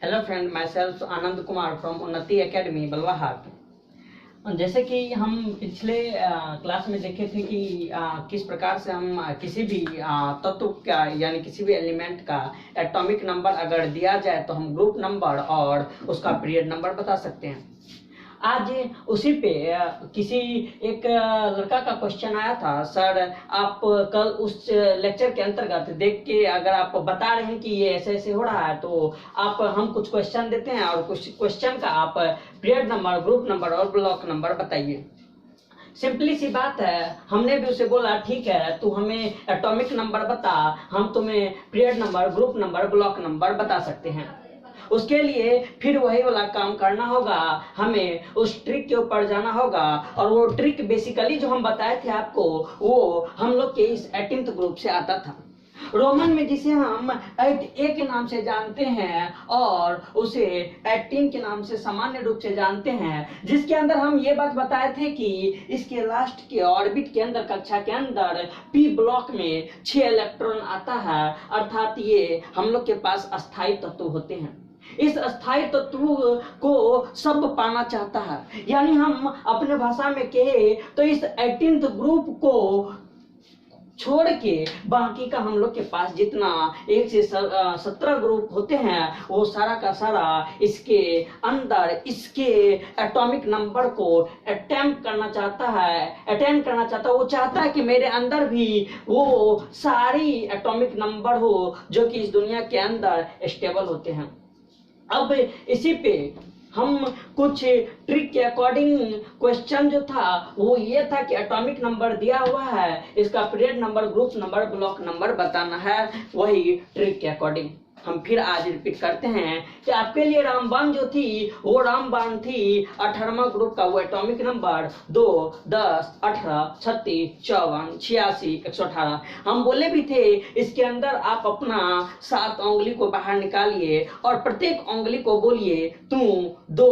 Hello friend, my self Anand Kumar from उन्नति academy Balwahat. जैसे कि हम पिछले क्लास में देखे थे कि किस प्रकार से हम किसी भी तत्व का यानी किसी भी एलिमेंट का एटॉमिक नंबर अगर दिया जाए तो हम ग्रुप नंबर और उसका पीरियड नंबर बता सकते हैं। आज उसी पे किसी एक लड़का का क्वेश्चन आया था, सर आप कल उस लेक्चर के अंतर्गत देख के अगर आप बता रहे हैं कि ये ऐसे ऐसे हो रहा है तो आप हम कुछ क्वेश्चन देते हैं और कुछ क्वेश्चन का आप पीरियड नंबर, ग्रुप नंबर और ब्लॉक नंबर बताइए। सिंपली सी बात है, हमने भी उसे बोला ठीक है तू हमें एटॉमिक नंबर बता, हम तुम्हें period number, group number, block number बता सकते हैं। उसके लिए फिर वही वाला काम करना होगा, हमें उस ट्रिक के ऊपर जाना होगा और वो ट्रिक बेसिकली जो हम बताए थे आपको वो हम लोग के इस 18th ग्रुप से आता था। रोमन में जिसे हम 8A के नाम से जानते हैं और उसे 18 के नाम से सामान्य रूप से जानते हैं, जिसके अंदर हम ये बात बताए थे कि इसके लास्ट के ऑर्बिट के अंदर, कक्षा के अंदर पी ब्लॉक में 6 इलेक्ट्रॉन आता है, अर्थात ये हम लोग के पास अस्थायी तत्व होते हैं। इस अस्थायी तत्व को सब पाना चाहता है, यानी हम अपने भाषा में कहे तो इस 18th ग्रुप को छोड़ के बाकी का हम लोग के पास जितना 1 से 17 ग्रुप होते हैं वो सारा का सारा इसके अंदर इसके एटॉमिक नंबर को अटेम्प्ट करना चाहता है, वो चाहता है कि मेरे अंदर भी वो सारी एटॉमिक नंबर हो जो कि इस दुनिया के अंदर स्टेबल होते हैं। अब इसी पे हम कुछ ट्रिक के अकॉर्डिंग क्वेश्चन जो था वो ये था कि एटॉमिक नंबर दिया हुआ है, इसका period number, group number, block number बताना है। वही ट्रिक के अकॉर्डिंग हम फिर आज रिपीट करते हैं कि आपके लिए रामबाण जो थी वो रामबाण थी 18वां ग्रुप का, वो एटॉमिक नंबर 2, 10, 18, 36, 54, 86, 118। हम बोले भी थे इसके अंदर आप अपना 7 उंगली को बाहर निकालिए और प्रत्येक उंगली को बोलिए तू 2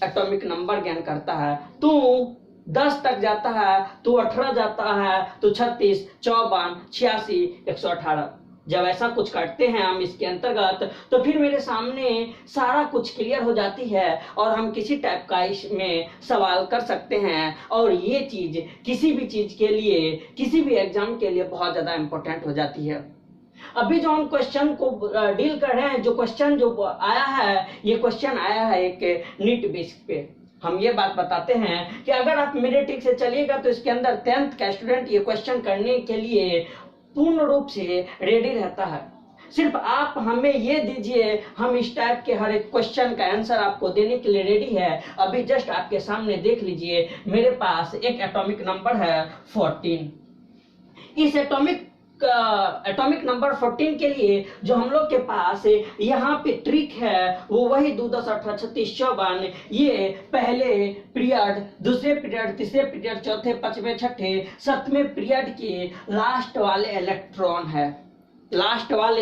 एटॉमिक नंबर ज्ञान करता है, तू 10 तक जाता है, तू 18 जाता है, तू 36, 54, 86, 118। जब ऐसा कुछ करते हैं हम इसके अंतर्गत तो फिर मेरे सामने सारा कुछ क्लियर हो जाती है और हम किसी टाइप का इसमें सवाल कर सकते हैं। और ये चीज किसी भी चीज के लिए, किसी भी एग्जाम के लिए बहुत ज्यादा इंपॉर्टेंट हो जाती है। अभी जो हम क्वेश्चन को डील कर रहे हैं, जो क्वेश्चन जो आया है, ये क्वेश्चन आया है एक नीट बेस पे। हम ये बात बताते हैं कि अगर आप मेरे ट्रिक से चलिएगा तो इसके अंदर 10th का स्टूडेंट ये क्वेश्चन करने के लिए पूर्ण रूप से रेडी रहता है। सिर्फ आप हमें ये दीजिए, हम इस टाइप के हर एक क्वेश्चन का आंसर आपको देने के लिए रेडी है। अभी जस्ट आपके सामने देख लीजिए, मेरे पास एक एटॉमिक नंबर है 14। इस एटॉमिक नंबर 14 के लिए जो हम लोग के पास यहाँ पे ट्रिक है वो वही 2, 10, 18, 36, 54। ये पहले पीरियड, दूसरे पीरियड, तीसरे पीरियड, चौथे, पांचवें, छठे, 7वें पीरियड के लास्ट वाले इलेक्ट्रॉन है, लास्ट वाले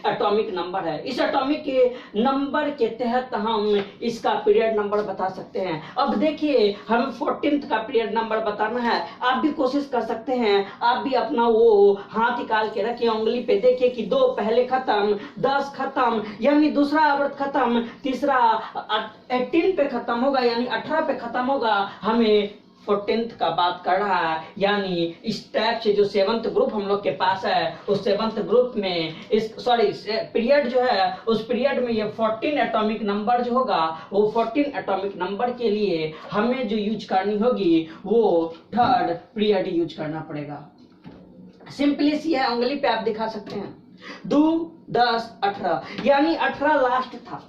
एटॉमिक नंबर है। इस एटॉमिक नंबर के तहत हम इसका पीरियड नंबर बता सकते हैं। अब देखिए हमें 14th का पीरियड नंबर बताना है। आप भी कोशिश कर सकते हैं, आप भी अपना वो हाथ निकाल के रखिए, उंगली पे देखिए कि 2 पहले खत्म, 10 खत्म यानी दूसरा आवर्त खत्म, तीसरा 18 पे खत्म होगा यानी 18 पे खत्म होगा। हमें 14th का बात कर रहा है, यानी इस टाइप से जो 7th ग्रुप हम लोग के पास है उस 7th ग्रुप में पीरियड जो है उस पीरियड में ये 14 एटॉमिक नंबर जो होगा वो 14 एटॉमिक नंबर के लिए हमें जो यूज करनी होगी वो 3rd पीरियड यूज करना पड़ेगा। सिंपली सी है, उंगली पे आप दिखा सकते हैं 2, 10, 18 यानी 18 लास्ट था,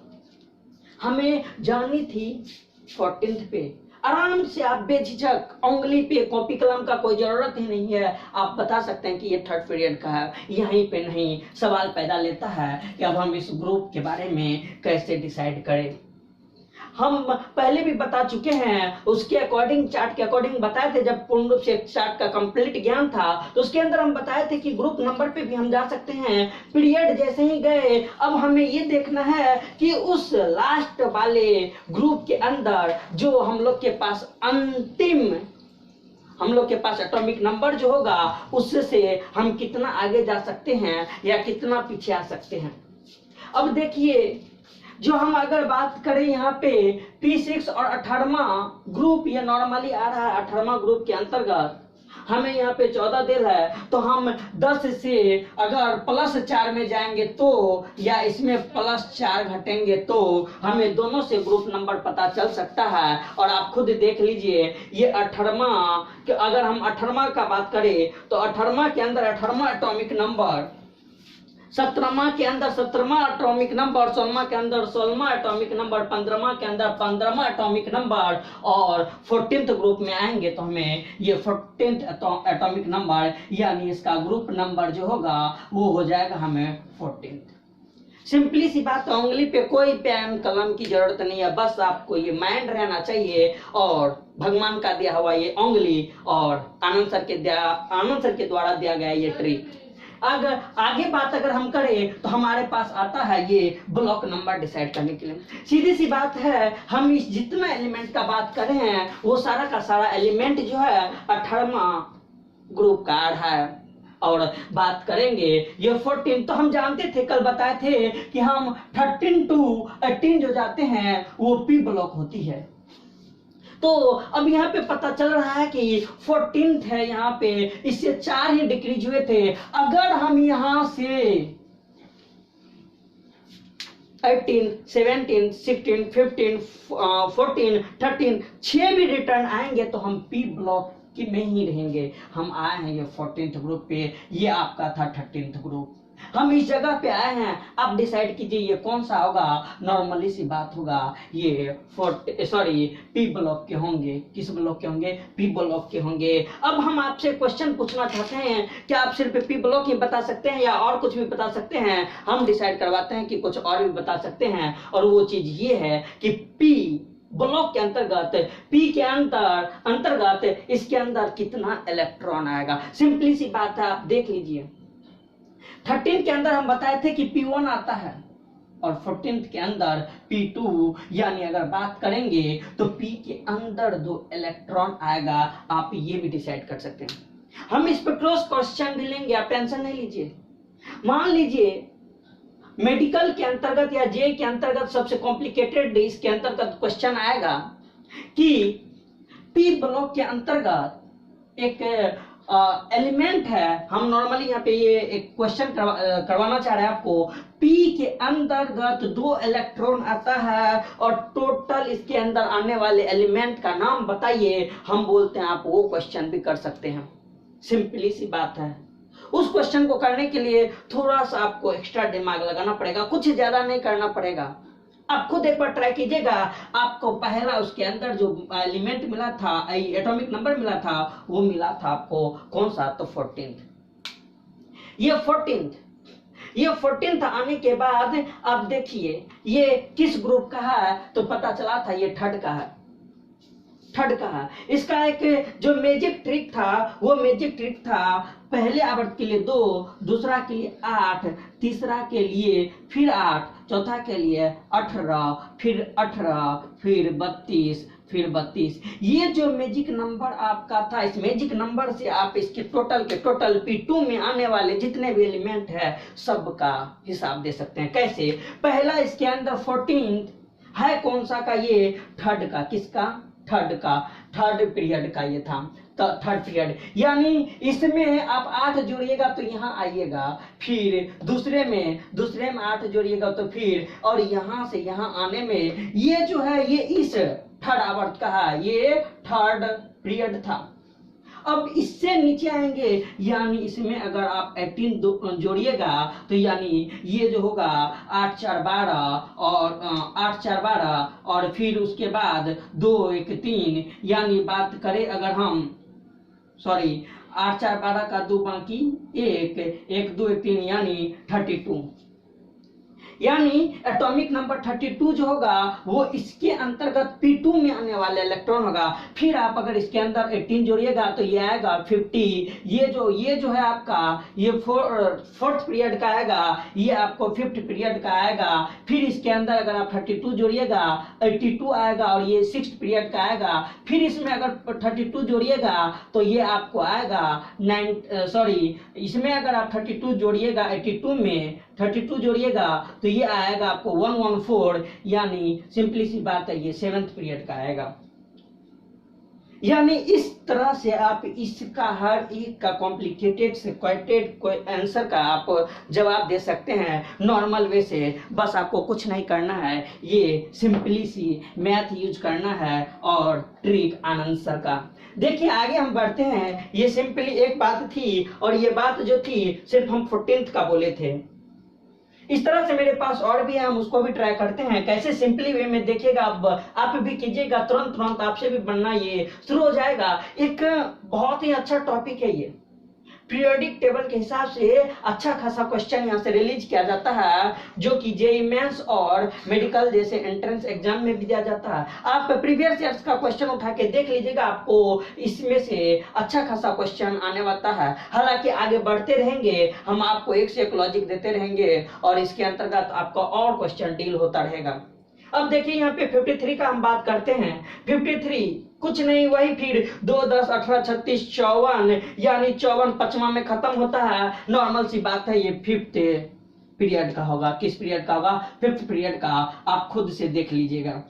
हमें जानी थी 14th पे। आराम से आप बेझिझक उंगली पे, कॉपी कलम का कोई जरूरत ही नहीं है, आप बता सकते हैं कि ये 3rd पीरियड का है। यहीं पे नहीं सवाल पैदा लेता है कि अब हम इस ग्रुप के बारे में कैसे डिसाइड करें। हम पहले भी बता चुके हैं, उसके अकॉर्डिंग, चार्ट के अकॉर्डिंग बताए थे। जब पूर्ण रूप से चार्ट का कंप्लीट ज्ञान था तो उसके अंदर हम बताए थे कि ग्रुप नंबर पे भी हम जा सकते हैं। पीरियड जैसे ही गए, अब हमें ये देखना है कि उस लास्ट वाले ग्रुप के अंदर जो हम लोग के पास अंतिम, हम लोग के पास एटॉमिक नंबर जो होगा उससे हम कितना आगे जा सकते हैं या कितना पीछे आ सकते हैं। अब देखिए जो हम अगर बात करें यहाँ पे P6 और 18वां ग्रुप, ये नॉर्मली आ रहा है 18वां ग्रुप के अंतर्गत, हमें यहाँ पे 14 दे रहा है, तो हम 10 से अगर +4 में जाएंगे तो, या इसमें +4 घटेंगे तो हमें दोनों से ग्रुप नंबर पता चल सकता है। और आप खुद देख लीजिए, ये 18वां, अगर हम 18वां का बात करें तो 18वां के अंदर 18वां एटॉमिक नंबर, 17वां के अंदर 17वां एटॉमिक नंबर, 16वां के अंदर 16वां एटॉमिक नंबर, 15वां के अंदर 15वां एटॉमिक नंबर, और 14th ग्रुप में आएंगे तो हमें ये 14th एटॉमिक नंबर, यानी इसका ग्रुप नंबर जो होगा वो हो जाएगा हमें 14th। सिंपली सी बात, उंगली पे कोई पेन कलम की जरूरत नहीं है, बस आपको ये माइंड रहना चाहिए और भगवान का दिया हुआ ये उंगली और आनंद सर के द्वारा दिया गया ये ट्रिक। अगर आगे बात अगर हम करें तो हमारे पास आता है ये ब्लॉक नंबर डिसाइड करने के लिए। सीधी सी बात है, हम इस जितना एलिमेंट का बात कर रहे हैं वो सारा का सारा एलिमेंट जो है 18वां ग्रुप का आ रहा है। और बात करेंगे ये 14, तो हम जानते थे, कल बताए थे कि हम 13 to 18 जो जाते हैं वो पी ब्लॉक होती है। तो अब यहाँ पे पता चल रहा है कि 14th है यहाँ पे, इससे 4 ही डिक्रीज हुए थे। अगर हम यहाँ से 18, 17, 16, 15, 14, 13 6 भी रिटर्न आएंगे तो हम पी ब्लॉक की में ही रहेंगे। हम आए हैं ये 14th ग्रुप पे, ये आपका था 13th ग्रुप। हम इस जगह पे आए हैं, आप डिसाइड कीजिए ये कौन सा होगा। नॉर्मली सी बात होगा ये पी ब्लॉक के होंगे। किस ब्लॉक के होंगे? पी ब्लॉक के होंगे। अब हम आपसे क्वेश्चन पूछना चाहते हैं कि आप सिर्फ पी ब्लॉक ही बता सकते हैं या और कुछ भी बता सकते हैं? हम डिसाइड करवाते हैं कि कुछ और भी बता सकते हैं, और वो चीज ये है कि पी ब्लॉक के अंतर्गत, पी के अंतर्गत इसके अंदर कितना इलेक्ट्रॉन आएगा। सिंपली सी बात है, आप देख लीजिए 13 के अंदर हम बताए थे कि P1 आता है और 14th के अंदर P2, यानी अगर बात करेंगे तो P के अंदर 2 इलेक्ट्रॉन आएगा। आप ये भी डिसाइड कर सकते हैं। हम इस पर क्रॉस क्वेश्चन भी लेंगे, आप टेंशन नहीं लीजिए। मान लीजिए मेडिकल के अंतर्गत या जे के अंतर्गत सबसे कॉम्प्लिकेटेड इसके अंतर्गत क्वेश्चन आएगा कि पी ब्लॉक के अंतर्गत एक एलिमेंट है। हम नॉर्मली यहाँ पे ये एक क्वेश्चन करवाना चाह रहे हैं आपको। पी के अंतर्गत 2 इलेक्ट्रॉन आता है और टोटल इसके अंदर आने वाले एलिमेंट का नाम बताइए। हम बोलते हैं आप वो क्वेश्चन भी कर सकते हैं। सिंपली सी बात है। उस क्वेश्चन को करने के लिए थोड़ा सा आपको एक्स्ट्रा दिमाग लगाना पड़ेगा, कुछ ज्यादा नहीं करना पड़ेगा। आप खुद एक बार ट्राई कीजिएगा। आपको पहला उसके अंदर जो एलिमेंट मिला था, एटॉमिक नंबर मिला था, वो मिला था आपको कौन सा? तो 14th। ये 14th आने के बाद आप देखिए ये किस ग्रुप का है, तो पता चला था ये थर्ड का है। इसका एक जो मैजिक ट्रिक था, वो मैजिक ट्रिक था पहले आवर्त के लिए 2, दूसरा के लिए 8, तीसरा के लिए फिर 8, चौथा के लिए 18, फिर 18, फिर 32, फिर 32। ये जो मैजिक नंबर आपका था, इस मैजिक नंबर से आप इसके टोटल P2 में आने वाले जितने भी एलिमेंट है सबका हिसाब दे सकते हैं। कैसे? पहला इसके अंदर 14th है कौन सा का? ये थर्ड का। किसका? थर्ड पीरियड का ये था, थर्ड पीरियड। यानी इसमें आप 8 जोड़िएगा तो यहाँ आइएगा, फिर दूसरे में 8 जोड़िएगा तो फिर, और यहाँ से यहाँ आने में ये जो है ये इस थर्ड आवर्त का है, ये थर्ड पीरियड था। अब इससे नीचे आएंगे, यानी इसमें अगर आप 18 जोड़िएगा तो यानी ये जो होगा 8 4 12 और 8 4 12 और फिर उसके बाद 2 1 3, यानी बात करें अगर हम 8 4 12 का 2 बाकी 1 1 2 1 3 यानी 32। यानी एटॉमिक नंबर 32 जो होगा वो इसके अंतर्गत P2 में आने वाला इलेक्ट्रॉन होगा। फिर आप अगर इसके अंदर 18 जोड़िएगा तो ये आएगा 50। ये जो है आपका ये 4th पीरियड का आएगा, ये आपको 5th पीरियड का आएगा। फिर इसके अंदर अगर आप 32 जोड़िएगा 82 आएगा और ये 6th पीरियड का आएगा। फिर इसमें अगर 32 जोड़िएगा तो ये आपको आएगा इसमें अगर आप 32 जोड़िएगा 82 में 32 जोड़िएगा तो ये आएगा आपको 114, यानी सिंपली सी बात है ये 7th पीरियड का आएगा। यानी इस तरह से आप इसका हर एक का कॉम्प्लिकेटेड से क्वेटेड आंसर का आप जवाब दे सकते हैं नॉर्मल वे से। बस आपको कुछ नहीं करना है, ये सिंपली सी मैथ यूज करना है और ट्रिक आनंद सर का। देखिए आगे हम बढ़ते हैं। ये सिंपली एक बात थी और ये बात जो थी सिर्फ हम 14th का बोले थे। इस तरह से मेरे पास और भी है, हम उसको भी ट्राई करते हैं कैसे सिंपली वे में। देखिएगा अब आप भी कीजिएगा, तुरंत तुरंत आपसे भी बनना ये शुरू हो जाएगा। एक बहुत ही अच्छा टॉपिक है ये, पीरियोडिक टेबल के हिसाब से अच्छा खासा क्वेश्चन यहाँ से रिलीज किया जाता है, जो कि जेईई मेंस और मेडिकल जैसे एंट्रेंस एग्जाम में भी दिया जाता है। आप प्रीवियस ईयर्स का क्वेश्चन उठा के देख लीजिएगा, आपको इसमें से अच्छा खासा क्वेश्चन आने वाला है। हालांकि आगे बढ़ते रहेंगे, हम आपको एक से एक लॉजिक देते रहेंगे और इसके अंतर्गत आपका और क्वेश्चन डील होता रहेगा। अब देखिए यहाँ पे 53 का हम बात करते हैं। 53 कुछ नहीं, वही फिर 2, 10, 18, 36, 54, यानी 54 5वां में खत्म होता है। नॉर्मल सी बात है, ये 5th पीरियड का होगा। किस पीरियड का होगा? 5th पीरियड का। आप खुद से देख लीजिएगा,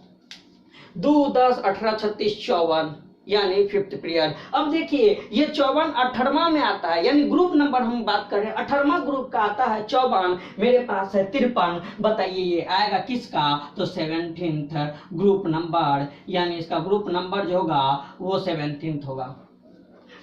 2, 10, 18, 36, 54 यानी 5th पीरियड। अब देखिए ये 54 18वां में आता है, यानी ग्रुप नंबर हम बात कर रहे हैं 18वां ग्रुप का आता है 54। मेरे पास है 53। बताइए ये आएगा किसका? तो 17th ग्रुप नंबर, यानी इसका ग्रुप नंबर जो होगा वो 17th होगा।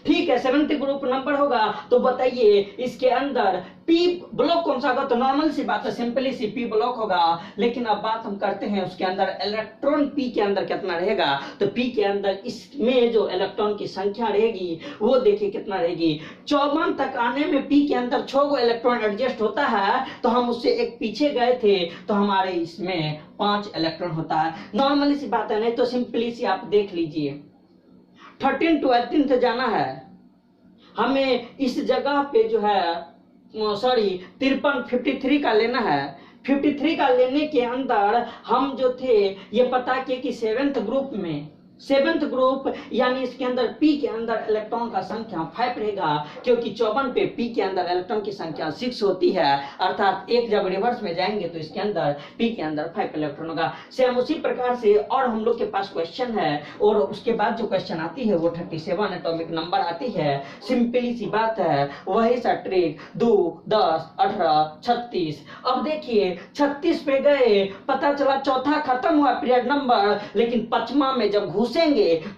ठीक है, 7th ग्रुप नंबर होगा। तो बताइए इसके अंदर पी ब्लॉक कौन सा होगा? तो नॉर्मल सी बात है, सिंपली सी पी ब्लॉक होगा। लेकिन अब बात हम करते हैं उसके अंदर इलेक्ट्रॉन पी के अंदर कितना रहेगा। तो पी के अंदर इसमें जो इलेक्ट्रॉन की संख्या रहेगी वो देखिए कितना रहेगी। 54 तक आने में पी के अंदर 6 गो इलेक्ट्रॉन एडजस्ट होता है, तो हम उससे एक पीछे गए थे तो हमारे इसमें 5 इलेक्ट्रॉन होता है। नॉर्मली सी बात है, नहीं तो सिंपली सी आप देख लीजिए 13 to 18 जाना है हमें। इस जगह पे जो है सॉरी 53 का लेना है। 53 का लेने के अंदर हम जो थे ये पता किए कि 7th ग्रुप में 7th ग्रुप, यानी इसके अंदर पी के अंदर इलेक्ट्रॉन का संख्या 5 रहेगा, क्योंकि 54 पे पी के अंदर इलेक्ट्रॉन की संख्या 6 होती है। अर्थात एक जब रिवर्स में जाएंगे तो इसके अंदर पी के अंदर 5 इलेक्ट्रॉन होगा। सेम उसी प्रकार से और हम लोग के पास क्वेश्चन है, और उसके बाद जो क्वेश्चन आती है वो 37 एटॉमिक नंबर आती है। सिंपली सी बात है, वही सा ट्रिक 2, 10, 18, 36। अब देखिए 36 पे गए, पता चला चौथा खत्म हुआ पीरियड नंबर, लेकिन 5वां में जब घुसेंगे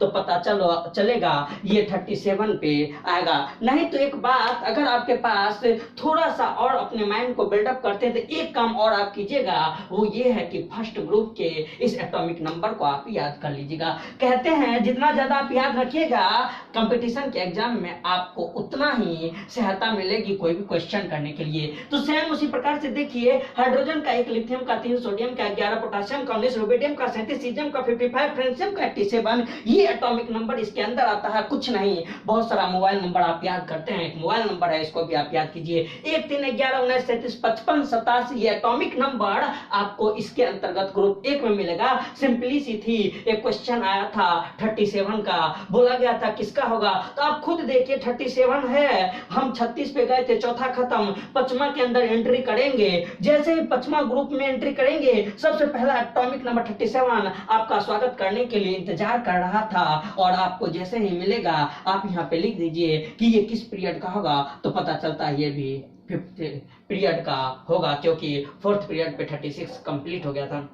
तो पता चलेगा ये 37 पे आएगा। नहीं तो एक बात, अगर आपके पास थोड़ा सा और अपने माइंड को बिल्डअप करते हैं तो एक काम और आप कीजिएगा, वो ये है कि फर्स्ट ग्रुप के इस एटॉमिक नंबर को आप याद कर लीजिएगा। कहते हैं जितना ज्यादा आप याद रखिएगा कंपटीशन के एग्जाम में आपको उतना ही सहायता मिलेगी कोई भी क्वेश्चन करने के लिए। तो सेम उसी प्रकार से देखिए, हाइड्रोजन का 1, लिथियम का 3, सोडियम का 11, पोटेशियम का 19, रुबिडियम का 37, सीजियम का 55, फ्रेंशियम का 87, ये एटॉमिक नंबर इसके अंदर आता है। कुछ नहीं, बहुत सारा मोबाइल नंबर आप याद करते हैं, एक मोबाइल नंबर है, इसको भी आप याद कीजिए। 1, 3, 11, 19, 33, 55, 87 ये एटॉमिक नंबर आपको इसके अंतर्गत ग्रुप 1 में मिलेगा। सिंपली सी थी, एक क्वेश्चन आया था 37 का, बोला गया था किसका होगा। तो आप खुद देखिए 37 है, हम 36 पे गए थे, चौथा खत्म, 5वां के अंदर एंट्री करेंगे। जैसे ही 5वां ग्रुप में एंट्री करेंगे, सबसे पहला एटॉमिक नंबर 37 आपका स्वागत करने के लिए इंतजार कर रहा था, और आपको जैसे ही मिलेगा आप यहाँ पे लिख दीजिए कि ये किस पीरियड का होगा। तो पता चलता है ये भी 5th पीरियड का होगा, क्योंकि 4th पीरियड पे 36 कंप्लीट हो गया था।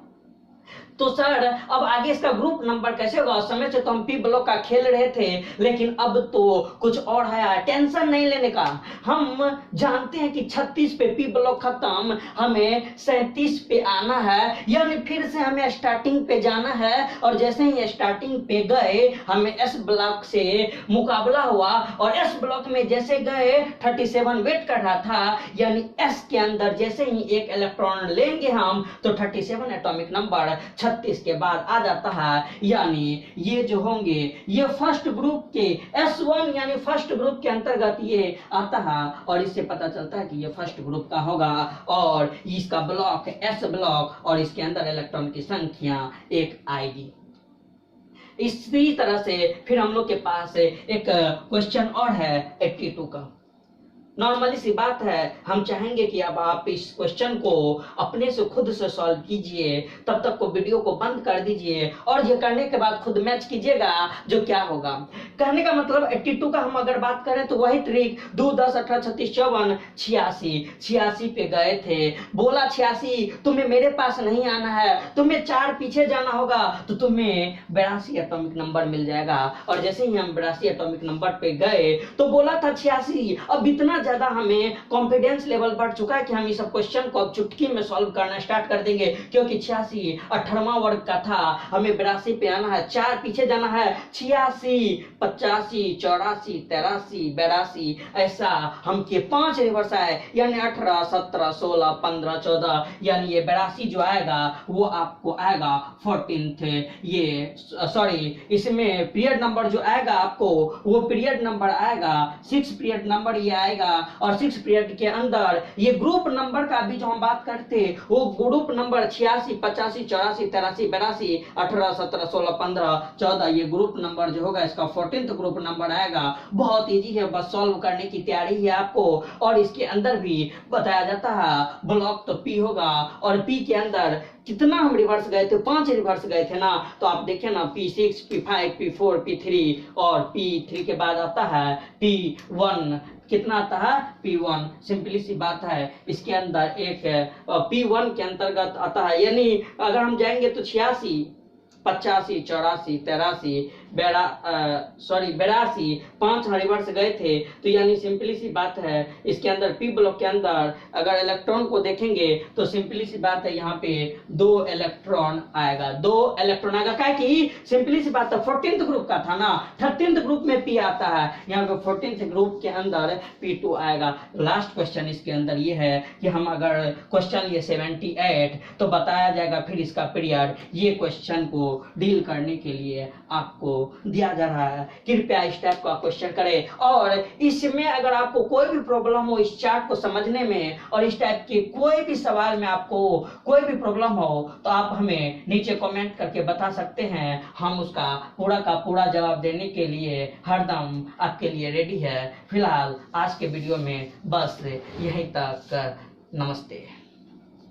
तो सर अब आगे इसका ग्रुप नंबर कैसे होगा? उस समय से तो हम पी ब्लॉक का खेल रहे थे, लेकिन अब तो कुछ और है। टेंशन नहीं लेने का, हम जानते हैं कि 36 पे पी ब्लॉक खत्म, हमें 37 पे आना है, यानी फिर से हमें स्टार्टिंग पे जाना है। और जैसे ही स्टार्टिंग पे गए हमें एस ब्लॉक से मुकाबला हुआ, और एस ब्लॉक में जैसे गए 37 वेट कर रहा था, यानी एस के अंदर जैसे ही एक इलेक्ट्रॉन लेंगे हम तो 37 एटॉमिक नंबर 36 के बाद आ जाता है। यानी ये जो होंगे ये फर्स्ट ग्रुप के S1 यानी फर्स्ट ग्रुप के अंतर्गत ये आता है, और इससे पता चलता है कि ये फर्स्ट ग्रुप का होगा, और इसका ब्लॉक S ब्लॉक, और इसके अंदर इलेक्ट्रॉन की संख्या 1 आएगी। इसी तरह से फिर हम लोग के पास एक क्वेश्चन और है 82 का। नॉर्मली सी बात है, हम चाहेंगे कि अब आप इस क्वेश्चन को अपने से खुद से सॉल्व कीजिए, तब तक को वीडियो को बंद कर दीजिए और ये करने के बाद खुद मैच कीजिएगा जो क्या होगा। कहने का मतलब 82 का हम अगर बात करें तो वही ट्रिक 2 10 18 36 54 86 पे गए थे, बोला 86 तुम्हें मेरे पास नहीं आना है, तुम्हें 4 पीछे जाना होगा तो तुम्हें 82 एटॉमिक नंबर मिल जाएगा। और जैसे ही हम 82 एटॉमिक नंबर पे गए तो बोला था 86। अब इतना ज्यादा हमें कॉन्फिडेंस लेवल बढ़ चुका है कि हम इस सब क्वेश्चन को अब चुटकी में सॉल्व करना स्टार्ट कर देंगे, क्योंकि 86 18वां वर्ग का था, हमें 82 पे आना है, 4 पीछे जाना है, 86 85 84 83 82, ऐसा हम के 5 रिवर्स आए, यानी 18 17 16 15 14, यानी ये 82 जो आएगा वो आपको आएगा 14th। ये सॉरी, इसमें पीरियड नंबर जो आएगा आपको वो पीरियड नंबर आएगा 6 पीरियड नंबर ये आएगा। और 6 पीरियड के अंदर ये ग्रुप नंबर का भी जो हम बात करते वो ग्रुप नंबर 86 85 84 83 82 18 17 16 15 14, ये ग्रुप नंबर जो होगा इसका 14th ग्रुप नंबर आएगा। बहुत इजी है, बस सॉल्व करने की तैयारी है आपको। और इसके अंदर भी बताया जाता है ब्लॉक तो पी होगा, और पी के अंदर कितना हम रिवर्स गए थे, 5 रिवर्स गए थे ना, तो आप देखिए ना P6 P5 P4 P3, और P3 के बाद आता है P1, कितना आता है P1। सिंपली सी बात है, इसके अंदर एक P1 के अंतर्गत आता है, यानी अगर हम जाएंगे तो 86 85 84 83 82, 5 रिवर्स गए थे, तो यानी सिंपली सी बात है इसके अंदर पी ब्लॉक के अंदर अगर इलेक्ट्रॉन को देखेंगे तो सिंपली सी बात है यहाँ पे 2 इलेक्ट्रॉन आएगा, 2 इलेक्ट्रॉन आएगा। क्या कि सिंपली सी बात है 14th ग्रुप का था ना, 13th ग्रुप में पी आता है, यहाँ पे 14th ग्रुप के अंदर P2 आएगा। लास्ट क्वेश्चन इसके अंदर ये है कि हम अगर क्वेश्चन ये 78 तो बताया जाएगा फिर इसका पीरियड। ये क्वेश्चन को डील करने के लिए आपको दिया जा रहा है, कृपया इस टाइप का क्वेश्चन करें। और इसमें अगर आपको कोई भी प्रॉब्लम हो इस चार्ट को समझने में, और इस टाइप के कोई भी सवाल में आपको कोई भी प्रॉब्लम हो तो आप हमें नीचे कमेंट करके बता सकते हैं, हम उसका पूरा का पूरा जवाब देने के लिए हरदम आपके लिए रेडी है। फिलहाल आज के वीडियो में बस यहीं तक, नमस्ते।